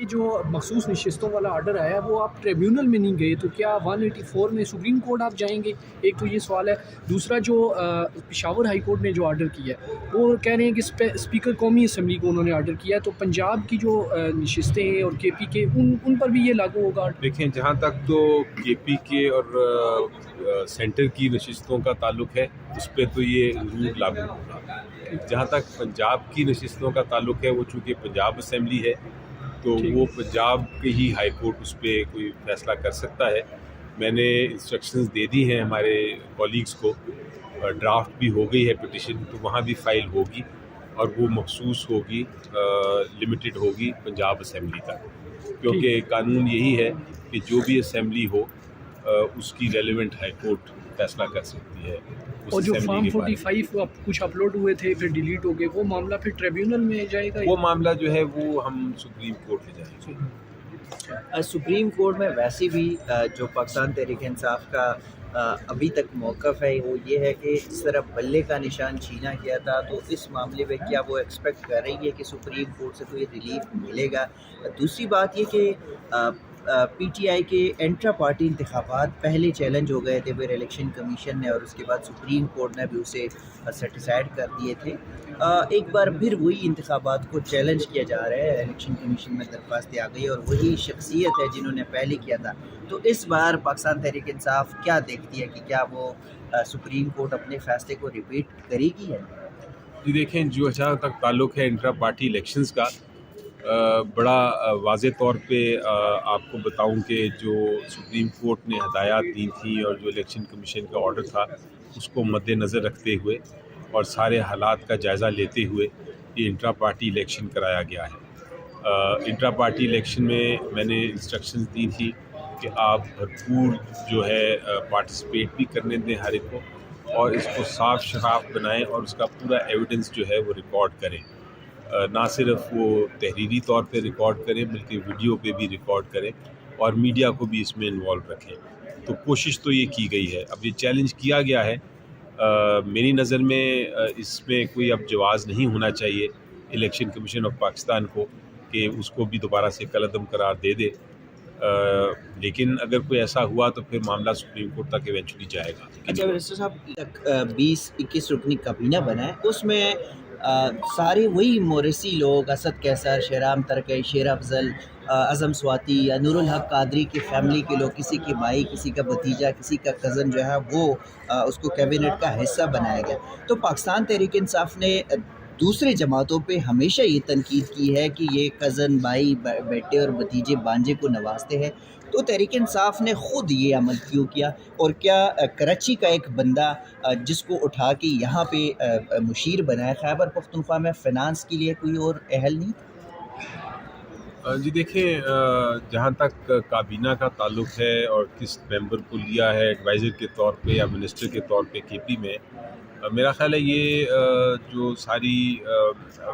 یہ جو مخصوص نشستوں والا آرڈر آیا ہے وہ آپ ٹریبیونل میں نہیں گئے، تو کیا 184 میں سپریم کورٹ آپ جائیں گے؟ ایک تو یہ سوال ہے۔ دوسرا جو پشاور ہائی کورٹ نے جو آرڈر کیا ہے وہ کہہ رہے ہیں کہ اسپیکر قومی اسمبلی کو انہوں نے آرڈر کیا ہے، تو پنجاب کی جو نشستیں ہیں اور کے پی کے ان پر بھی یہ لاگو ہوگا؟ دیکھیں، جہاں تک تو کے پی کے اور سینٹر کی نشستوں کا تعلق ہے اس پہ تو یہ ضرور لاگو ہوگا۔ جہاں تک پنجاب کی نشستوں کا تعلق ہے، وہ چونکہ پنجاب اسمبلی ہے تو وہ پنجاب کے ہی ہائی کورٹ اس پہ کوئی فیصلہ کر سکتا ہے۔ میں نے انسٹرکشنز دے دی ہیں ہمارے کولیگز کو، ڈرافٹ بھی ہو گئی ہے پٹیشن، تو وہاں بھی فائل ہوگی اور وہ مخصوص ہوگی، لمیٹڈ ہوگی پنجاب اسمبلی تک، کیونکہ قانون یہی ہے کہ جو بھی اسمبلی ہو اس کی ریلیونٹ ہائی کورٹ فیصلہ کر سکتی ہے۔ اور جو فارم 45 کچھ اپلوڈ ہوئے تھے پھر ڈیلیٹ ہو گئے، وہ معاملہ پھر ٹریبیونل میں جائے گا؟ وہ معاملہ جو ہے وہ ہم سپریم کورٹ لے جائیں گے۔ سپریم کورٹ میں ویسے بھی جو پاکستان تحریک انصاف کا ابھی تک موقف ہے وہ یہ ہے کہ اس طرح بلے کا نشان چھینا گیا تھا، تو اس معاملے میں کیا وہ ایکسپیکٹ کر رہی ہے کہ سپریم کورٹ سے کوئی ریلیف ملے گا؟ دوسری بات یہ کہ پی ٹی آئی کے انٹرا پارٹی انتخابات پہلے چیلنج ہو گئے تھے، پھر الیکشن کمیشن نے اور اس کے بعد سپریم کورٹ نے بھی اسے سیٹیسفائڈ کر دیے تھے۔ ایک بار پھر وہی انتخابات کو چیلنج کیا جا رہا ہے، الیکشن کمیشن میں درخواستیں آ گئی اور وہی شخصیت ہے جنہوں نے پہلے کیا تھا۔ تو اس بار پاکستان تحریک انصاف کیا دیکھتی ہے کہ کیا وہ سپریم کورٹ اپنے فیصلے کو ریپیٹ کرے گی ہے؟ جی دیکھیں، جو جہاں تک تعلق ہے انٹرا پارٹی الیکشنز کا، بڑا واضح طور پہ آپ کو بتاؤں کہ جو سپریم کورٹ نے ہدایات دی تھیں اور جو الیکشن کمیشن کا آرڈر تھا اس کو مد نظر رکھتے ہوئے اور سارے حالات کا جائزہ لیتے ہوئے یہ انٹرا پارٹی الیکشن کرایا گیا ہے۔ انٹرا پارٹی الیکشن میں نے انسٹرکشنز دی تھی کہ آپ بھرپور جو ہے پارٹیسپیٹ بھی کرنے دیں ہر ایک کو، اور اس کو صاف شفاف بنائیں اور اس کا پورا ایویڈنس جو ہے وہ ریکارڈ کریں، نہ صرف وہ تحریری طور پہ ریکارڈ کریں بلکہ ویڈیو پہ بھی ریکارڈ کریں اور میڈیا کو بھی اس میں انوالو رکھیں۔ تو کوشش تو یہ کی گئی ہے۔ اب یہ چیلنج کیا گیا ہے، میری نظر میں اس میں کوئی اب جواز نہیں ہونا چاہیے الیکشن کمیشن آف پاکستان کو کہ اس کو بھی دوبارہ سے کالعدم قرار دے دے، لیکن اگر کوئی ایسا ہوا تو پھر معاملہ سپریم کورٹ تک ایونچولی جائے گا۔ اچھا برسٹر صاحب، تک 20-21 رکنی کابینہ بنا ہے، اس میں سارے وہی موریثی لوگ، اسد کیسر، شہرام ترکی، شیر افضل، اعظم سواتی یا نور الحق قادری کی فیملی کے لوگ، کسی کی بھائی، کسی کا بھتیجا، کسی کا کزن جو ہے وہ اس کو کیبنٹ کا حصہ بنایا گیا۔ تو پاکستان تحریک انصاف نے دوسرے جماعتوں پہ ہمیشہ یہ تنقید کی ہے کہ یہ کزن، بھائی، بیٹے اور بھتیجے بانجے کو نوازتے ہیں، تو تحریک انصاف نے خود یہ عمل کیوں کیا؟ اور کیا کراچی کا ایک بندہ جس کو اٹھا کے یہاں پہ مشیر بنایا، خیبر پختونخوا میں فنانس کے لیے کوئی اور اہل نہیں تھا؟ جی دیکھیں، جہاں تک کابینہ کا تعلق ہے اور کس ممبر کو لیا ہے ایڈوائزر کے طور پہ یا منسٹر کے طور پہ کے پی میں، میرا خیال ہے یہ جو ساری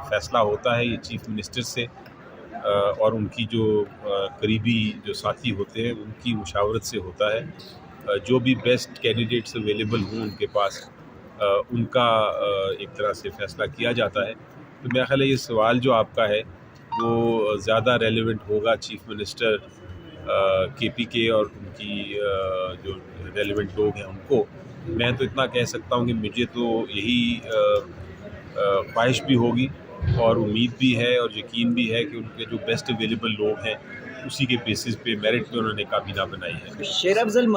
فیصلہ ہوتا ہے یہ چیف منسٹر سے اور ان کی جو قریبی جو ساتھی ہوتے ہیں ان کی مشاورت سے ہوتا ہے۔ جو بھی بیسٹ کینڈیڈیٹس اویلیبل ہوں ان کے پاس، ان کا ایک طرح سے فیصلہ کیا جاتا ہے۔ تو میرا خیال ہے یہ سوال جو آپ کا ہے وہ زیادہ ریلیونٹ ہوگا چیف منسٹر کے پی کے اور ان کی جو ریلیونٹ لوگ ہیں ان کو۔ میں تو اتنا کہہ سکتا ہوں کہ مجھے تو یہی خواہش بھی ہوگی اور امید بھی ہے اور یقین بھی ہے کہ ان کے جو بیسٹ اویلیبل لوگ ہیں اسی کے بیسس پہ میرٹ پہ انہوں نے کابینہ بنائی ہے۔ شیر افضل